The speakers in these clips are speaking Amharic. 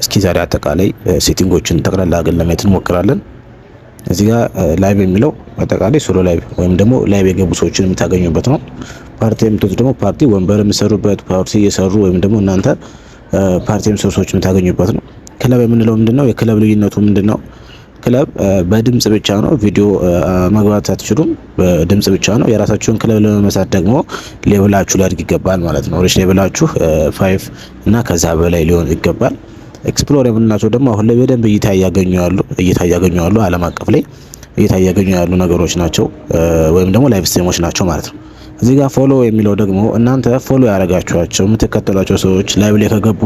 እስኪ ዛሬ አጠቃላይ ሴቲንጎችን ጠቅላላ አገል ለማየት እንሞክራለን። እዚህ ጋር ላይቭ የሚለው አጠቃላይ ሶሎ ላይቭ ወይም ደግሞ ላይቭ የገቡ ሰዎችን የምታገኙበት ነው። ፓርቲ የምትወጡ ደግሞ ፓርቲ ወንበር የምትሰሩበት ፓርቲ እየሰሩ ወይም ደግሞ እናንተ ፓርቲ የምትሰሩ ሰዎች የምታገኙበት ነው። ክለብ የምንለው ምንድነው? የክለብ ልዩነቱ ምንድነው? ክለብ በድምጽ ብቻ ነው። ቪዲዮ መግባት አትችሉም። በድምጽ ብቻ ነው። የራሳችሁን ክለብ ለመመስረት ደግሞ ሌቭላችሁ ሊያድግ ይገባል ማለት ነው። ሪች ሌቭላችሁ 5 እና ከዛ በላይ ሊሆን ይገባል። ኤክስፕሎር የምንላቸው ደግሞ አሁን ላይ በደንብ እይታ እያገኙ ያሉ ዓለም አቀፍ ላይ እይታ እያገኙ ያሉ ነገሮች ናቸው ወይም ደግሞ ላይቭ ስትሪሞች ናቸው ማለት ነው። እዚህ ጋር ፎሎ የሚለው ደግሞ እናንተ ፎሎ ያደረጋችኋቸው የምትከተሏቸው ሰዎች ላይቭ ላይ ከገቡ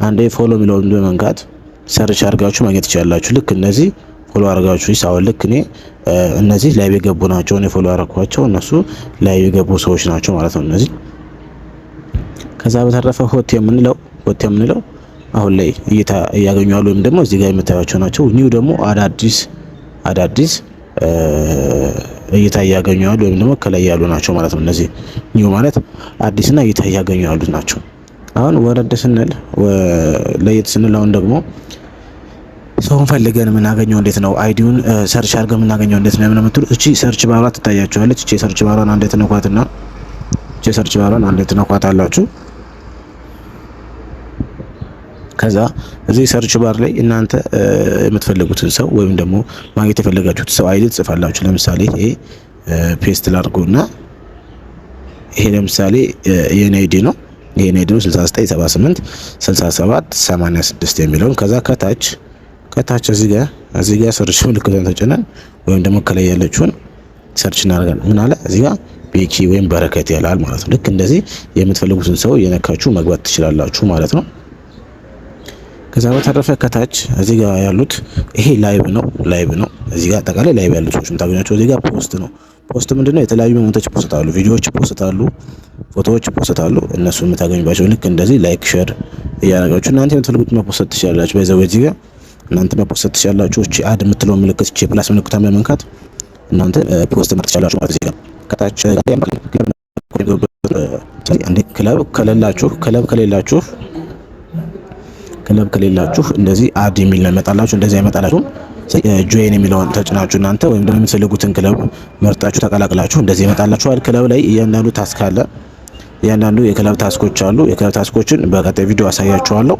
አንዴ ፎሎ የሚለውን በመንካት ሰርች አድርጋችሁ ማግኘት ትችላላችሁ። ልክ እነዚህ ፎሎ አድርጋችሁ ይሳውል ልክ እኔ እነዚህ ላይቭ የገቡ ናቸው። እኔ ፎሎ አደረኳቸው እነሱ ላይቭ የገቡ ሰዎች ናቸው ማለት ነው እነዚህ። ከዛ በተረፈ ሆት የምንለው አሁን ላይ እይታ እያገኙ ያሉ ወይም ደግሞ እዚህ ጋር የምታዩቸው ናቸው። ኒው ደግሞ አዳዲስ እይታ እያገኙ ያሉ ወይም ደግሞ ከላይ ያሉ ናቸው ማለት ነው። እነዚህ ኒው ማለት አዲስና እይታ እያገኙ ያሉት ናቸው። አሁን ወረድ ስንል ለየት ስንል አሁን ደግሞ ሰውን ፈልገን የምናገኘው እንዴት ነው? አይዲውን ሰርች አድርገን የምናገኘው እንዴት ነው የምትሉ እቺ ሰርች ባሯ ትታያችኋለች። እቺ ሰርች ባሯን አንዴ ትነኳትና እቺ ሰርች ባሯን አንዴ ትነኳታላችሁ። ከዛ እዚህ ሰርች ባር ላይ እናንተ የምትፈልጉትን ሰው ወይም ደግሞ ማግኘት የፈለጋችሁት ሰው አይዲ ትጽፋላችሁ። ለምሳሌ ይሄ ፔስት ላድርጎና ይሄ ለምሳሌ የኔ አይዲ ነው። ይሄ አይዲ ነው 6978 67 86 የሚለውን ከዛ ከታች እዚህ ጋር ሰርች ምልክቱን ተጭነን ወይም ደግሞ ከላይ ያለችውን ሰርች እናደርጋለን። ምን አለ እዚህ ጋር ቤኪ ወይም በረከት ያላል ማለት ነው። ልክ እንደዚህ የምትፈልጉትን ሰው የነካችሁ መግባት ትችላላችሁ ማለት ነው። ከዛ በተረፈ ከታች እዚህ ጋር ያሉት ይሄ ላይቭ ነው። እዚህ ጋር አጠቃላይ ላይቭ ያሉት ሰዎች የምታገኟቸው። እዚህ ጋር ፖስት ነው። ፖስት ምንድነው? የተለያዩ ሞመንቶች ፖስታሉ፣ ቪዲዮዎች ፖስታሉ፣ ፎቶዎች ፖስታሉ። እነሱ የምታገኙባቸው ልክ እንደዚህ ላይክ ሼር እያደረጋችሁ እናንተ የምትፈልጉት መፖስት ትችላላችሁ። በዛው እዚህ ጋር እናንተ መፖስት ትችላላችሁ። እቺ አድ የምትለው ምልክት እቺ ፕላስ ምልክቷን በመንካት እናንተ ፖስት ማድረግ ትችላላችሁ ማለት እዚህ ጋር ከታች አንዴ ክለብ ከሌላችሁ እንደዚህ አድ የሚል ነው ያመጣላችሁ። እንደዚህ ያመጣላችሁ ጆይን የሚለውን ተጭናችሁ እናንተ ወይም ደግሞ የምትፈልጉትን ክለብ መርጣችሁ ተቀላቅላችሁ እንደዚህ ይመጣላችኋል። ክለብ ላይ እያንዳንዱ ታስክ አለ። እያንዳንዱ የክለብ ታስኮች አሉ። የክለብ ታስኮችን በቀጣይ ቪዲዮ አሳያችኋለሁ።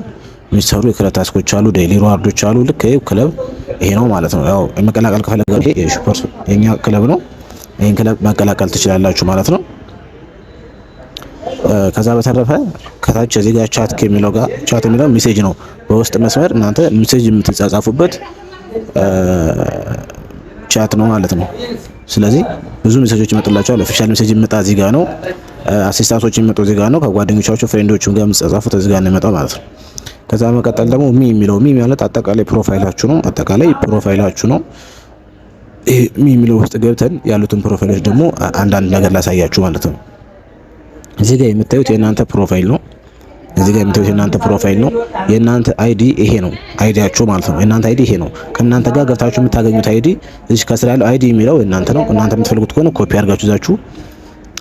የሚሰሩ የክለብ ታስኮች አሉ፣ ዴይሊ ሪዋርዶች አሉ። ልክ ይሄ ክለብ ይሄ ነው ማለት ነው። ያው መቀላቀል ከፈለጋችሁ ይሄ ሱፐር የኛ ክለብ ነው። ይሄን ክለብ መቀላቀል ትችላላችሁ ማለት ነው። ከዛ በተረፈ ከታች እዚህ ጋር ቻት የሚለው ሜሴጅ ነው። በውስጥ መስመር እናንተ ሜሴጅ የምትጻጻፉበት ቻት ነው ማለት ነው። ስለዚህ ብዙ ሜሴጆች ይመጡላችኋል። ኦፊሻል ሜሴጅ የሚመጣ እዚህ ጋር ነው። አሲስታንቶች የሚመጡ እዚህ ጋር ነው። ከጓደኞቻችሁ ፍሬንዶችም ጋር የምትጻጻፉት እዚህ ጋር ነው የሚመጣው ማለት ነው። ከዛ መቀጠል ደግሞ ሚ ማለት አጠቃላይ ፕሮፋይላችሁ ነው። ይሄ የሚለው ውስጥ ገብተን ያሉትን ፕሮፋይሎች ደግሞ አንዳንድ ነገር ላሳያችሁ ማለት ነው። እዚህ ጋር የምታዩት የእናንተ ፕሮፋይል ነው። የእናንተ አይዲ ይሄ ነው፣ አይዲያችሁ ማለት ነው። የእናንተ አይዲ ይሄ ነው። ከእናንተ ጋር ገብታችሁ የምታገኙት አይዲ እዚህ ከስራ ያለው አይዲ የሚለው የእናንተ ነው። እናንተ የምትፈልጉት ከሆነ ኮፒ አድርጋችሁ ይዛችሁ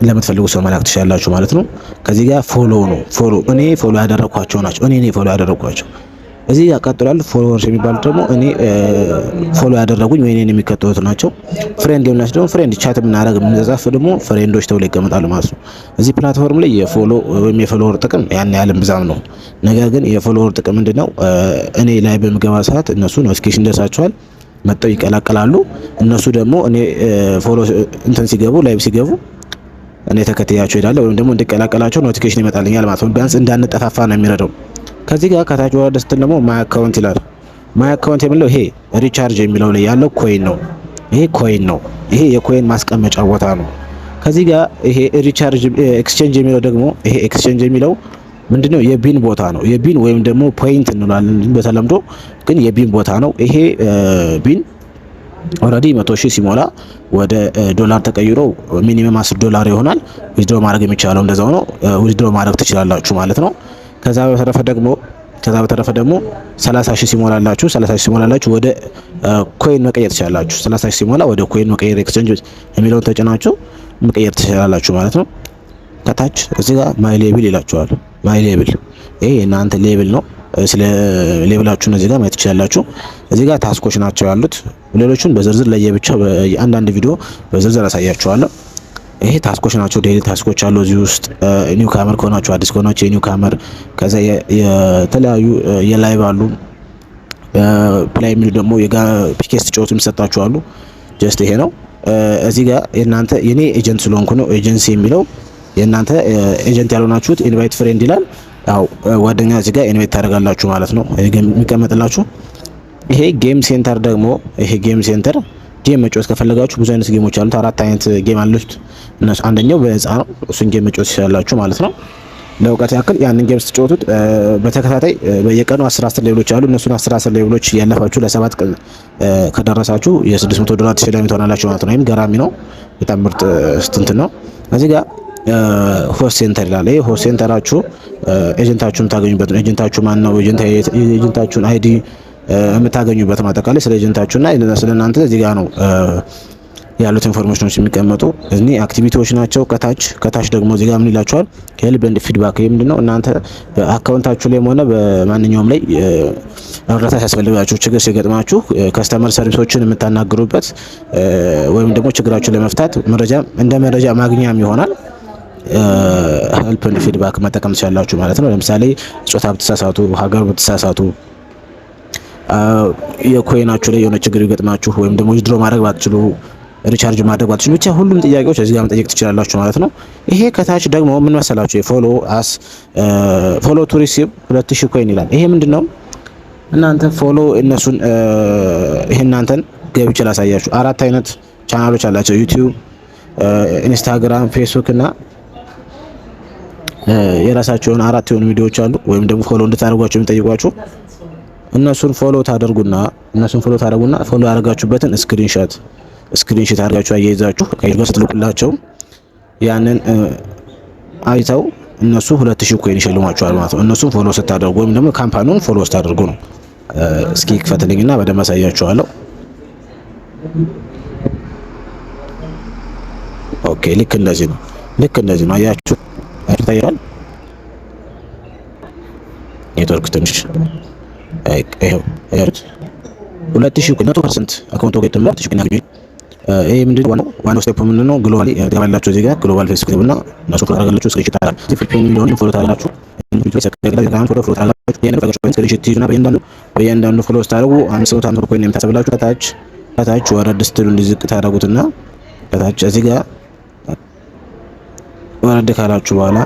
ለምትፈልጉ ሰው መላክ ትችላላችሁ ማለት ነው። ከዚህ ጋር ፎሎ እኔ ፎሎ ያደረኳቸው ናቸው። እኔ ፎሎ ያደረኳቸው እዚህ ጋር ቀጥሏል። ፎሎወርስ የሚባሉት ደግሞ እኔ ፎሎ ያደረጉኝ ወይ እኔን የሚከተሉት ናቸው። ፍሬንድ የምናቸው ደግሞ ፍሬንድ ቻት የምናደርግ የምንጻፍ ደግሞ ፍሬንዶች ተብለው ይቀመጣሉ ማለት ነው። እዚህ ፕላትፎርም ላይ የፎሎ ወይም የፎሎወር ጥቅም ያን ያህል ብዛም ነው። ነገር ግን የፎሎወር ጥቅም ምንድነው? እኔ ላይ በምገባ ሰዓት እነሱ ኖቲፊኬሽን ደርሳቸዋል፣ መጥተው ይቀላቀላሉ። እነሱ ደግሞ እኔ ፎሎ ሲገቡ ላይቭ ሲገቡ እኔ ተከትያቸው እሄዳለሁ ወይም ደግሞ እንድቀላቀላቸው ኖቲፊኬሽን ይመጣልኛል ማለት ነው። ቢያንስ እንዳንጠፋፋ ነው የሚረዳው። ከዚህ ጋር ከታች ወረድ ስትል ደግሞ ማይ አካውንት ይላል። ማይ አካውንት የሚለው ይሄ ሪቻርጅ የሚለው ላይ ያለው ኮይን ነው። ይሄ የኮይን ማስቀመጫ ቦታ ነው። ከዚህ ጋር ይሄ ሪቻርጅ ኤክስቼንጅ የሚለው ደግሞ ይሄ ኤክስቼንጅ የሚለው ምንድነው? የቢን ቦታ ነው። የቢን ወይም ደግሞ ፖይንት እንላለን በተለምዶ፣ ግን የቢን ቦታ ነው። ይሄ ቢን ኦልሬዲ 100,000 ሲሞላ ወደ ዶላር ተቀይሮ ሚኒመም $10 ይሆናል። ዊዝድሮ ማድረግ የሚቻለው እንደዛው ነው። ዊዝድሮ ማድረግ ትችላላችሁ ማለት ነው። ከዛ በተረፈ ደግሞ 30,000 ሲሞላላችሁ ወደ ኮይን መቀየር ትችላላችሁ። 30,000 ሲሞላ ወደ ኮይን መቀየር ኤክስቼንጅ የሚለውን ተጭናችሁ መቀየር ትችላላችሁ ማለት ነው። ከታች እዚህ ጋር ማይ ሌብል ይላችኋል። ማይ ሌብል ይሄ የእናንተ ሌብል ነው። ስለ ሌብላችሁን እዚህ ጋር ማየት ትችላላችሁ። እዚህ ጋር ታስኮች ናቸው ያሉት። ሌሎቹን በዝርዝር ለየብቻ አንዳንድ ቪዲዮ በዝርዝር አሳያችኋለሁ። ይሄ ታስኮች ናቸው። ዴይሊ ታስኮች አሉ እዚህ ውስጥ። ኒው ካመር ከሆናችሁ አዲስ ከሆናችሁ የኒው ካመር፣ ከዛ የተለያዩ የላይቭ አሉ። ፕላይ የሚሉ ደግሞ ፒኬስ ጨዋታ የሚሰጣችሁ አሉ። ጀስት ይሄ ነው። እዚህ ጋር የናንተ የኔ ኤጀንት ስለሆንኩ ነው ኤጀንሲ የሚለው። የናንተ ኤጀንት ያልሆናችሁት ኢንቫይት ፍሬንድ ይላል። ያው ጓደኛ እዚህ ጋር ኢንቫይት ታደርጋላችሁ ማለት ነው የሚቀመጥላችሁ። ይሄ ጌም ሴንተር ደግሞ ይሄ ጌም ሴንተር ጌም መጫወት ከፈለጋችሁ ብዙ አይነት ጌሞች አሉት። 4 አይነት ጌም አሉት እነሱ። አንደኛው በነፃ ነው፣ እሱን ጌም መጫወት ትችላላችሁ ማለት ነው። ለእውቀት ያክል ያንን ጌም ስትጫወቱት በተከታታይ በየቀኑ 10 ሌቭሎች አሉ። እነሱን 10 ሌቭሎች ያለፋችሁ ለ7 ቀን ከደረሳችሁ $600 ተሸላሚ ትሆናላችሁ ማለት ነው። ይሄም ገራሚ ነው። በጣም ምርጥ ስንት ነው። እዚህ ጋር ሆስት ሴንተር ይላል። ይሄ ሆስት ሴንተራችሁ ኤጀንታችሁን ታገኙበት ነው። ኤጀንታችሁ ማን ነው? ኤጀንታችሁን አይዲ የምታገኙበት ማጠቃላይ ስለ ኤጀንታችሁና ስለናንተ እዚህ ጋር ነው ያሉት ኢንፎርሜሽኖች የሚቀመጡ። እዚህ አክቲቪቲዎች ናቸው። ከታች ደግሞ እዚህ ጋር ምን ይላችኋል? ሄልፕ ኤንድ ፊድባክ። ይሄ ምንድነው? እናንተ በአካውንታችሁ ላይም ሆነ በማንኛውም ላይ እርዳታ ሲያስፈልጋችሁ፣ ችግር ሲገጥማችሁ ከስተመር ሰርቪሶችን የምታናግሩበት ወይም ደግሞ ችግራችሁን ለመፍታት እንደ መረጃ ማግኛም ይሆናል። ሄልፕ ኤንድ ፊድባክ መጠቀም ትችላላችሁ ማለት ነው። ለምሳሌ ጾታ ብትሳሳቱ፣ ሀገር ብትሳሳቱ፣ የኮይናችሁ ላይ የሆነ ችግር ይገጥማችሁ ወይም ደግሞ ዊዝድሮ ማድረግ ባትችሉ፣ ሪቻርጅ ማድረግ ባትችሉ፣ ብቻ ሁሉም ጥያቄዎች እዚህ ጋር መጠየቅ ትችላላችሁ ማለት ነው። ይሄ ከታች ደግሞ ምን መሰላችሁ? ፎሎ ቱ ሪሲቭ 2000 ኮይን ይላል። ይሄ ምንድነው? እናንተ ፎሎ እነሱን ይሄ እናንተን ገብቼ ላሳያችሁ። 4 አይነት ቻናሎች አላቸው። ዩቲዩብ፣ ኢንስታግራም፣ ፌስቡክ እና የራሳቸውን 4 የሆኑ ቪዲዮዎች አሉ። ወይም ደግሞ ፎሎ እንድታደርጓቸው የሚጠይቋችሁ እነሱን ፎሎ ታደርጉና ፎሎ ያደርጋችሁበትን ስክሪንሾት አድርጋችሁ አያይዛችሁ ከይርጋ ስትልኩላቸው ያንን አይተው እነሱ 2000 ኮይን ይሸልሟችኋል ማለት ነው። እነሱን ፎሎ ስታደርጉ ወይም ደግሞ ካምፓኒውን ፎሎ ስታደርጉ ነው። እስኪ ክፈትልኝና በደንብ አሳያችኋለሁ። ኦኬ፣ ልክ እንደዚህ ነው። አያችሁ ታያል። ኔትወርክ ትንሽ ይሄው 2000 100% አካውንት ወገድ ተመጣጥ ሽክና ግቢ። ይሄ ምንድነው? ዋናው ስቴፕ ምንድነው? ግሎባሊ ያላችሁ እዚህ ጋር ግሎባል ፌስቡክ እና እነሱ ፎሎ አደረጋችሁ ስክሪንሾት አደረጋችሁ እዚህ ፊልም ሚሊዮን ፎሎ ታደርጋችሁ ፎሎ ታደርጋችሁ የኔ ፈቀሽ ስክሪንሾት ይዙና በእያንዳንዱ ፎሎ ታደርጉ 500 ኮይን የምታሰብላችሁ ከታች ወረድ ስትሉ እንዲዝቅ ታደርጉትና ከታች እዚህ ጋር ወረድ ካላችሁ በኋላ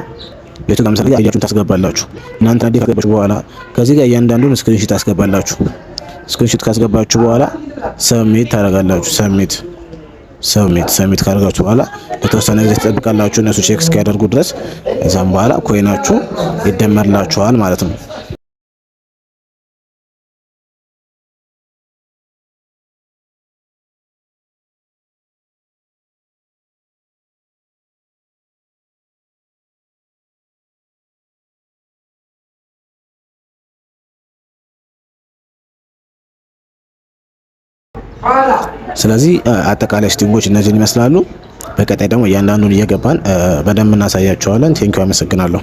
የቱ ጋር መሰለኝ አያችሁን ታስገባላችሁ። እናንተ አዲስ ካስገባችሁ በኋላ ከዚህ ጋር እያንዳንዱን ስክሪንሾት ታስገባላችሁ። ስክሪንሾት ካስገባችሁ በኋላ ሰብሚት ታደርጋላችሁ። ሰብሚት ካደረጋችሁ በኋላ ለተወሰነ ጊዜ ትጠብቃላችሁ እነሱ ቼክ እስኪያደርጉ ድረስ። እዛም በኋላ ኮይናችሁ ይደመርላችኋል ማለት ነው። ስለዚህ አጠቃላይ ስቲንጎች እነዚህን ይመስላሉ። በቀጣይ ደግሞ እያንዳንዱን እየገባን በደንብ እናሳያቸዋለን። ቴንኪው፣ አመሰግናለሁ።